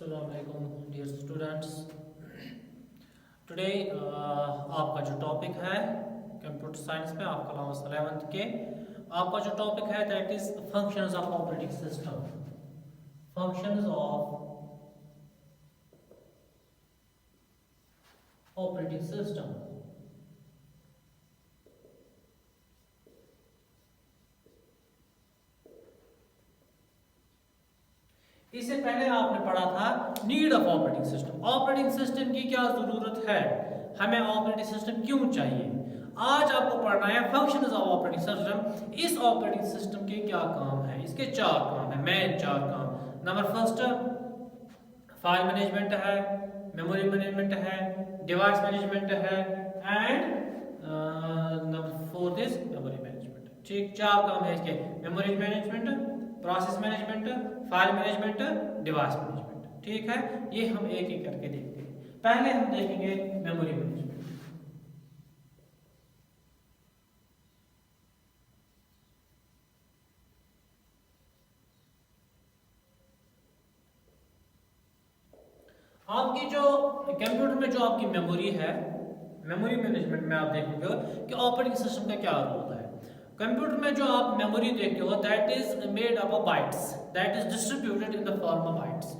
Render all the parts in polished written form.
अस्सलामुअलैकुम dear students. Today आपका जो टॉपिक है कंप्यूटर साइंस में आपका क्लास 11th के आपका जो टॉपिक है that is functions of operating system. Functions of operating system. इससे पहले आपने पढ़ा था need of operating system. Operating system की क्या जरूरत है, हमें ऑपरेटिंग सिस्टम क्यों चाहिए। आज आपको पढ़ना है फंक्शंस ऑफ ऑपरेटिंग सिस्टम। इस ऑपरेटिंग सिस्टम के क्या काम है, इसके चार काम है, मेन चार काम। नंबर फर्स्ट फाइल मैनेजमेंट है, मेमोरी मैनेजमेंट है, डिवाइस मैनेजमेंट है and number fourth is memory management. ठीक, चार काम है इसके, memory management, process management, file management, device management. ठीक है, ये हम एक एक करके देखते हैं। पहले हम देखेंगे मेमोरी मैनेजमेंट। आपकी जो कंप्यूटर में जो आपकी मेमोरी है, मेमोरी मैनेजमेंट में आप देखोगे कि ऑपरेटिंग सिस्टम का क्या रोल होता है। कंप्यूटर में जो आप मेमोरी देखते हो that is made up of bytes, that is distributed in the form of bytes.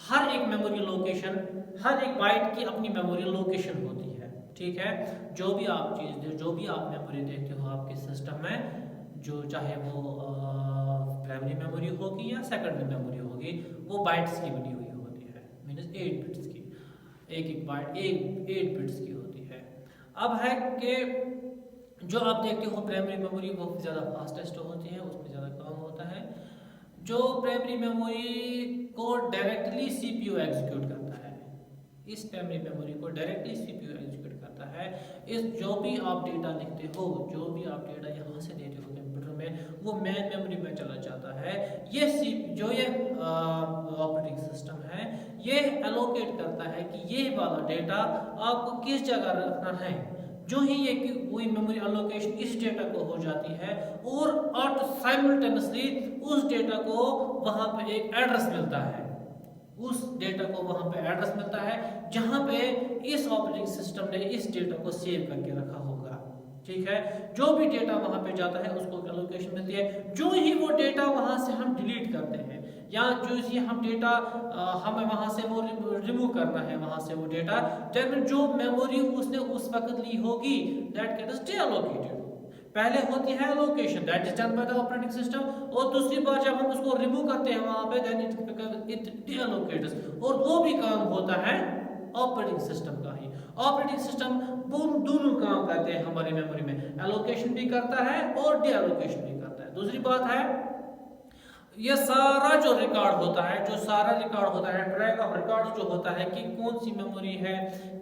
हर एक मेमोरी लोकेशन, हर एक बाइट की अपनी मेमोरी लोकेशन होती है। ठीक है, जो भी आप चीज, जो भी आप मेमोरी देखते हो आपके सिस्टम में, जो चाहे वो प्राइमरी मेमोरी होगी या सेकेंडरी मेमोरी होगी, वो बाइट्स की बनी हुई होती है, मीन्स 8 बिट्स की। एक एक बाइट 8 बिट्स की होती है। अब है कि जो आप देखते हो प्राइमरी मेमोरी वो ज़्यादा फास्टेस्ट होती है, उसमें ज़्यादा काम होता है। जो प्राइमरी मेमोरी को डायरेक्टली सीपीयू एग्जीक्यूट करता है, इस प्राइमरी मेमोरी को डायरेक्टली सीपीयू एग्जीक्यूट करता है। इस जो भी आप डेटा लिखते हो, जो भी आप डेटा यहाँ से देते हो कंप्यूटर में, वो मेन मेमोरी में चला जाता है। ये जो ये ऑपरेटिंग सिस्टम है ये एलोकेट करता है कि ये वाला डेटा आपको किस जगह रखना है। जो ही ये कोई मेमोरी एलोकेशन इस डेटा को हो जाती है और साइमल्टेनियसली उस डेटा को वहां पे एक एड्रेस मिलता है, उस डेटा को वहां पे एड्रेस मिलता है जहां पे इस ऑपरेटिंग सिस्टम ने इस डेटा को सेव करके रखा होगा। ठीक है, जो भी डेटा वहां पे जाता है उसको एलोकेशन मिलती है। जो ही वो डेटा वहां से हम डिलीट करते हैं या जो ही हम डेटा हमें वहां से वो रिमूव करना है वहां से वो डेटा, देन जो मेमोरी उसने उस वक्त ली होगी दैट गेट्स डीएलोकेटेड। पहले होती है allocation that is done by the operating system, और दूसरी बार जब हम उसको रिमूव करते हैं वहां पे देन इट डीएलोकेट्स, और वो भी काम होता है ऑपरेटिंग सिस्टम का ही। ऑपरेटिंग सिस्टम दोनों काम करते हैं हमारी मेमोरी में, एलोकेशन भी करता है और डीएलोकेशन भी करता है। दूसरी बात है ये सारा जो रिकॉर्ड होता है, जो सारा रिकॉर्ड होता है, ट्रैक ऑफ रिकॉर्ड जो होता है कि कौन सी मेमोरी है,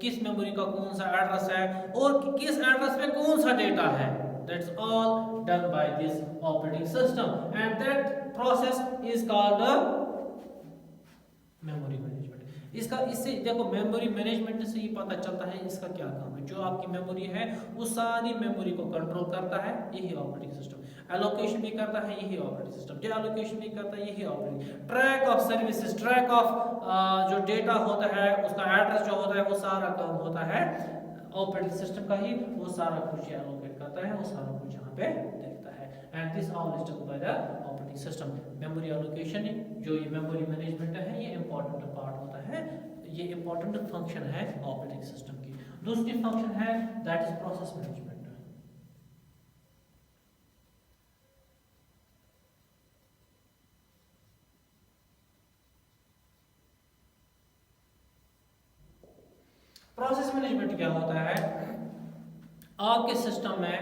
किस मेमोरी का कौन सा एड्रेस है और किस एड्रेस पे कौन सा डेटा है, that's all done by this operating system and that process is called memory management. इसका इससे देखो मेमोरी मैनेजमेंट से ही पता चलता है इसका क्या काम है। जो आपकी मेमोरी है उस सारी मेमोरी को कंट्रोल करता है यही ऑपरेटिंग सिस्टम, एलोकेशन भी करता है यही ऑपरेटिंग सिस्टम, डीएलोकेशन भी करता है यही operating, track of services, track of जो डेटा होता है उसका एड्रेस जो होता है वो सारा काम होता है ऑपरेटिंग सिस्टम का ही। वो सारा कुछ एलोकेट करता है, वो सारा कुछ यहाँ पे देखता है and this all is done by the operating system. Memory allocation जो ये मेमोरी मैनेजमेंट है ये इंपॉर्टेंट पार्ट होता है, ये इंपॉर्टेंट फंक्शन है ऑपरेटिंग सिस्टम की। दूसरी फंक्शन है that is process management. Process management क्या होता है, आपके सिस्टम में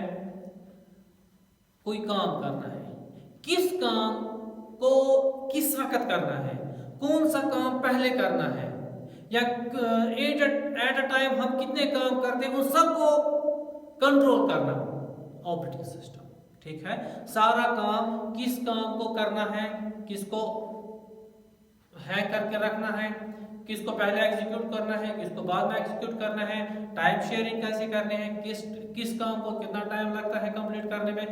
कोई काम करना है, किस काम को किस वक्त करना है, कौन सा काम पहले करना है, या एट अ टाइम हम कितने काम करते हैं उन सबको कंट्रोल करना ऑपरेटिंग सिस्टम। ठीक है, सारा काम किस काम को करना है, किसको है करके रखना है, किसको पहले एग्जीक्यूट करना है, किसको बाद में एग्जीक्यूट करना है, टाइम शेयरिंग कैसे करने हैं, किस काम को कितना टाइम लगता है कंप्लीट करने में,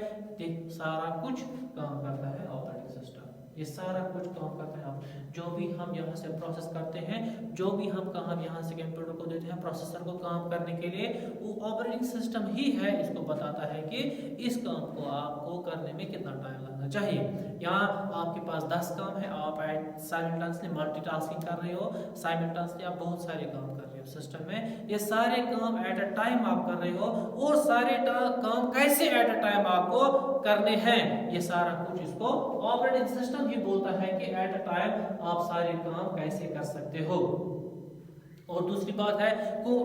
सारा कुछ काम करता है ऑपरेटिंग सिस्टम। ये सारा कुछ काम करता है। आप जो भी हम यहाँ से प्रोसेस करते हैं, जो भी हम काम यहाँ से कंप्यूटर को देते हैं प्रोसेसर को काम करने के लिए, वो ऑपरेटिंग सिस्टम ही है इसको बताता है कि इस काम को आपको करने में कितना टाइम लगना चाहिए। यहाँ आपके पास 10 काम है, आप साइमल्टेनियसली मल्टीटास्किंग कर रहे हो, साइमल्टेनियसली आप बहुत सारे काम कर रहे हो सिस्टम में। ये सारे काम एट अ टाइम आप कर रहे हो, और सारे काम कैसे एट अ टाइम आपको करने हैं, ये सारा कुछ इसको ऑपरेटिंग सिस्टम ही बोलता है कि एट अ टाइम आप सारे काम कैसे कर सकते हो। और दूसरी बात है को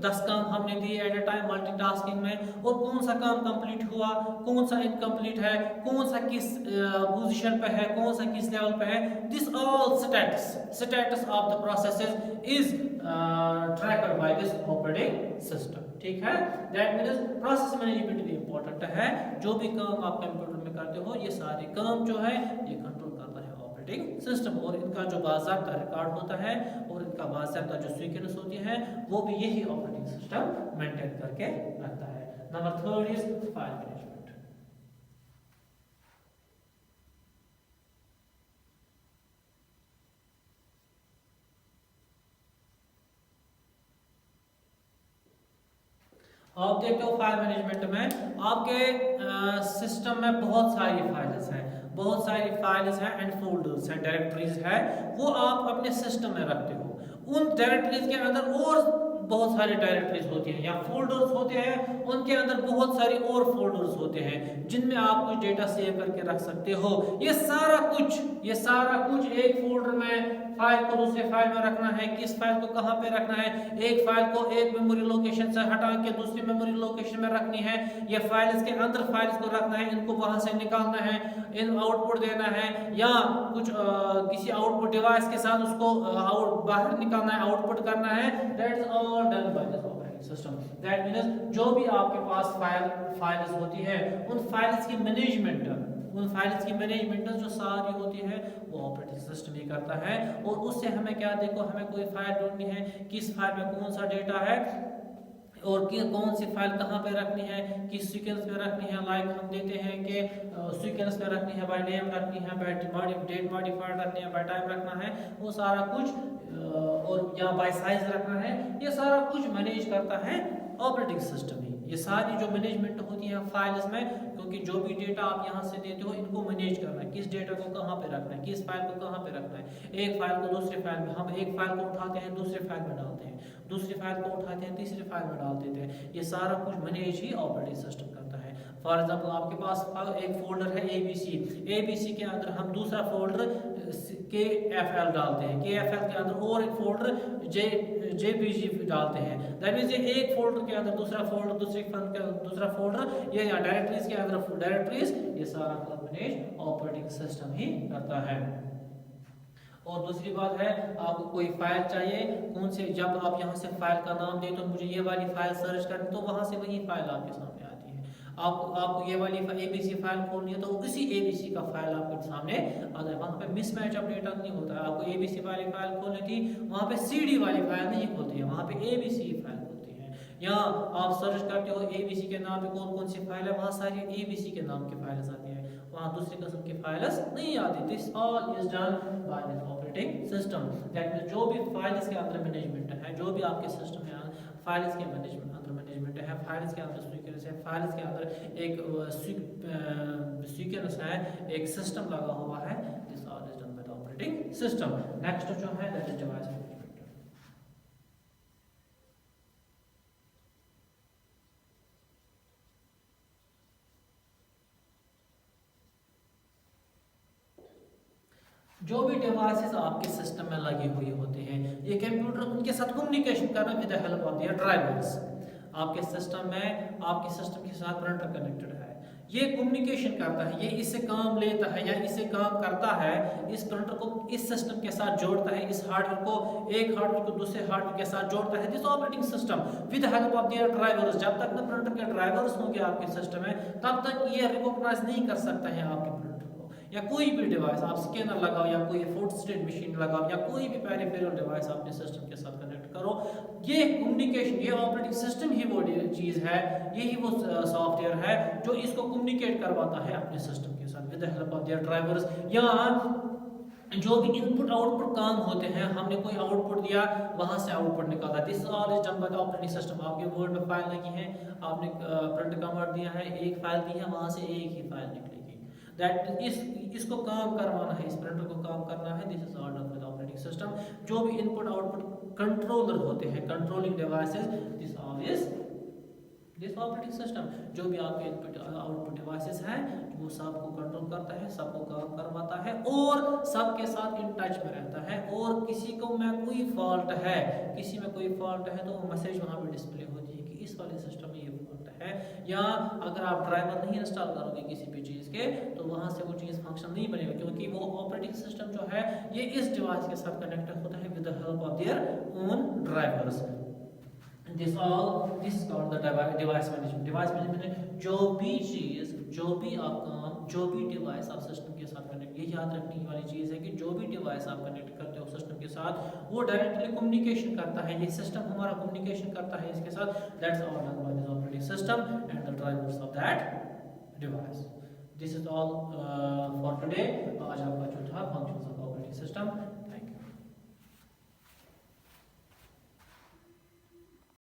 10 काम हमने दिए एट अ टाइम मल्टीटास्किंग में, और कौन सा काम कंप्लीट हुआ, कौन सा इनकम्प्लीट है, कौन सा किस पोजीशन पे है, कौन सा किस लेवल पे है, this all status of the processes is tracked by this operating system. ठीक है, दैट मींस प्रोसेस मैनेजमेंट भी इंपॉर्टेंट है। जो भी काम आप कंप्यूटर में करते हो, ये सारे काम जो है ये कंट्रोल करता है ऑपरेटिंग सिस्टम, और इनका जो बाज़ाब्ता रिकॉर्ड होता है और इनका बाज़ाब्ता जो सीक्वेंस होती है वो भी यही ऑपरेटिंग सिस्टम मेंटेन करके रखता है। Number 3 is file management. आप देखते हो फाइल मैनेजमेंट में आपके सिस्टम में बहुत सारी फाइल्स हैं, बहुत सारी फाइल्स हैं एंड फोल्डर्स हैं, डायरेक्टरीज है, वो आप अपने सिस्टम में रखते हो। उन डायरेक्टरीज के अंदर और बहुत सारे डायरेक्टरीज होती हैं या फोल्डर्स होते हैं, उनके अंदर बहुत सारी और फोल्डर्स होते हैं जिनमें आप कुछ डेटा सेव करके रख सकते हो। ये सारा कुछ एक फोल्डर में, फाइल को दूसरे फाइल में रखना है, किस फाइल को कहाँ पे रखना है, एक फाइल को एक मेमोरी लोकेशन से हटा के दूसरी मेमोरी लोकेशन में रखनी है, या फाइल्स के अंदर फाइल्स को रखना है, इनको वहां से निकालना है, इन आउटपुट देना है, या कुछ किसी आउटपुट डिवाइस के साथ उसको बाहर निकालना है, आउटपुट करना है। That's all done by this operating system. That means जो भी आपके पास फाइल्स होती है, उन फाइल्स की मैनेजमेंट जो सारी होती है वो ऑपरेटिंग सिस्टम ही करता है। और उससे हमें क्या, देखो हमें कोई फाइल ढूंढनी है, किस फाइल में कौन सा डेटा है और कौन सी फाइल कहाँ पे रखनी है, किस सीक्वेंस में रखनी है। लाइक हम देते हैं कि सीक्वेंस में रखनी है, बाय नेम रखनी है, बाय डेट मॉडिफाइड रखनी है, बाय टाइम रखना है, वो सारा कुछ, और या बाय साइज रखना है, ये सारा कुछ मैनेज करता है ऑपरेटिंग सिस्टम ही। ये सारी जो मैनेजमेंट होती है फाइल्स में, क्योंकि जो भी डेटा आप यहाँ से देते हो इनको मैनेज करना है, किस डेटा को कहाँ पे रखना है, किस फाइल को कहाँ पे रखना है। एक फाइल को दूसरे फाइल में, हम एक फाइल को उठाते हैं दूसरे फाइल में डालते हैं, दूसरी फाइल को उठाते हैं तीसरी फाइल में डाल देते हैं। ये सारा कुछ मैनेज ही ऑपरेटिंग सिस्टम करता है। फॉर एग्जाम्पल आपके पास एक फोल्डर है ABC के अंदर हम दूसरा फोल्डर KFL डालते हैं, KFL के अंदर और एक फोल्डर JPG डालते हैं। दैट मींस ये एक फोल्डर के अंदर दूसरा फोल्डर, दूसरा फोल्डर, ये डायरेक्टरीज के अंदर डायरेक्टरीज, ये सारा काम मैनेज ऑपरेटिंग सिस्टम ही करता है। और दूसरी बात है, आपको कोई फाइल चाहिए, कौन से, जब आप यहाँ से फाइल का नाम दे तो मुझे ये वाली फाइल सर्च करनी, तो वहां से वही फाइल आपके सामने आती है। आपको ये वाली ABC फाइल खोलनी है तो उसी ABC का फाइल आपके सामने आता है। वहां पे मिसमैच ऑफ डेटा नहीं होता है। आपको ABC वाली फाइल खोलनी थी, वहां पे CD वाली फाइल नहीं खोलती है, वहां पे ABC फाइल खोलती है। या आप सर्च करते हो ABC के नाम पे कौन कौन सी फाइल है, वहां सारी ABC के नाम की फाइल्स आती है, वहां दूसरी किस्म की फाइल्स नहीं आती। This all is done by this operating system. That means जो भी फाइल्स के अंदर मैनेजमेंट है, जो भी आपके सिस्टम में फाइल्स के मैनेजमेंट है, फाइल्स के अंदर सीक्वेंस है, फाइल्स के अंदर एक सीक्वेंस है, एक सिस्टम लगा हुआ है। This all is done by the operating system. Next जो है दैट इज डिवाइस मैनेजमेंट। जो भी डिवाइसेस आपके सिस्टम में लगे हुए होते हैं, ये कंप्यूटर उनके साथ कम्युनिकेशन करना with the help of their drivers. आपके सिस्टम में, आपके सिस्टम के साथ प्रिंटर कनेक्टेड है, ये कम्युनिकेशन करता है, ये इससे काम लेता है या इससे काम करता है, इस प्रिंटर को इस सिस्टम के साथ जोड़ता है, इस हार्डवेयर को एक हार्डवेयर को दूसरे हार्डवेयर के साथ जोड़ता है। This operating system with the help of their drivers. जब तक ना प्रिंटर के ड्राइवर्स होंगे आपके सिस्टम में, तब तक ये रिकॉग्नाइज नहीं कर सकता है आपके प्रिंटर को। या कोई भी डिवाइस आप स्कैनर लगाओ, या कोई फूड स्टेट मशीन लगाओ, या कोई भी पेरिफेरल डिवाइस अपने सिस्टम के साथ कनेक्ट कम्युनिकेट करो। ये कम्युनिकेशन, ये ऑपरेटिंग सिस्टम ही वो चीज़ है, यही वो सॉफ्टवेयर है जो इसको कम्युनिकेट करवाता है अपने सिस्टम के साथ with the help of their drivers. या जो भी इनपुट आउटपुट काम होते हैं, हमने कोई आउटपुट दिया, वहां से आउटपुट निकाला, this all is done by the operating system. आपके वर्ड में फाइल लगी है, आपने प्रिंट कमांड दिया है, एक फाइल दी है, वहां से एक ही फाइल निकलेगी। दैट इसको काम करवाना है, इस प्रिंटर को काम करना है, this is all done by the operating system. जो भी इनपुट आउटपुट कंट्रोलर होते हैं, controlling devices, this all is this operating system. जो भी आपके इनपुट आउटपुट डिवाइसेस हैं, वो सबको कंट्रोल करता है, सबको काम करवाता है और सबके साथ इन टच में रहता है। और किसी को में कोई फॉल्ट है, किसी में कोई फॉल्ट है तो वो मैसेज वहाँ पे डिस्प्ले होती है कि इस वाले सिस्टम में ये फॉल्ट है। या अगर आप ड्राइवर नहीं इंस्टॉल करोगे किसी भी चीज़ के, तो वहाँ से वो चीज़ फंक्शन नहीं बनेगा, क्योंकि वो ऑपरेटिंग सिस्टम जो है ये इस डिवाइस के साथ कनेक्टेड होता है with the help of their own drivers. This is called the device management. Device management जो भी चीज, जो भी आप काम, जो भी डिवाइस आप सिस्टम के साथ कनेक्ट, ये याद रखने वाली चीज है कि जो भी डिवाइस आप कनेक्ट करते हो सिस्टम के साथ, वो डायरेक्टली कम्युनिकेशन करता है, ये सिस्टम हमारा कम्युनिकेशन करता है इसके साथ। That's all done by this operating system and the drivers of that device. This is all for today. आज आपका जो था फंक्शंस ऑफ ऑपरेटिंग सिस्टम।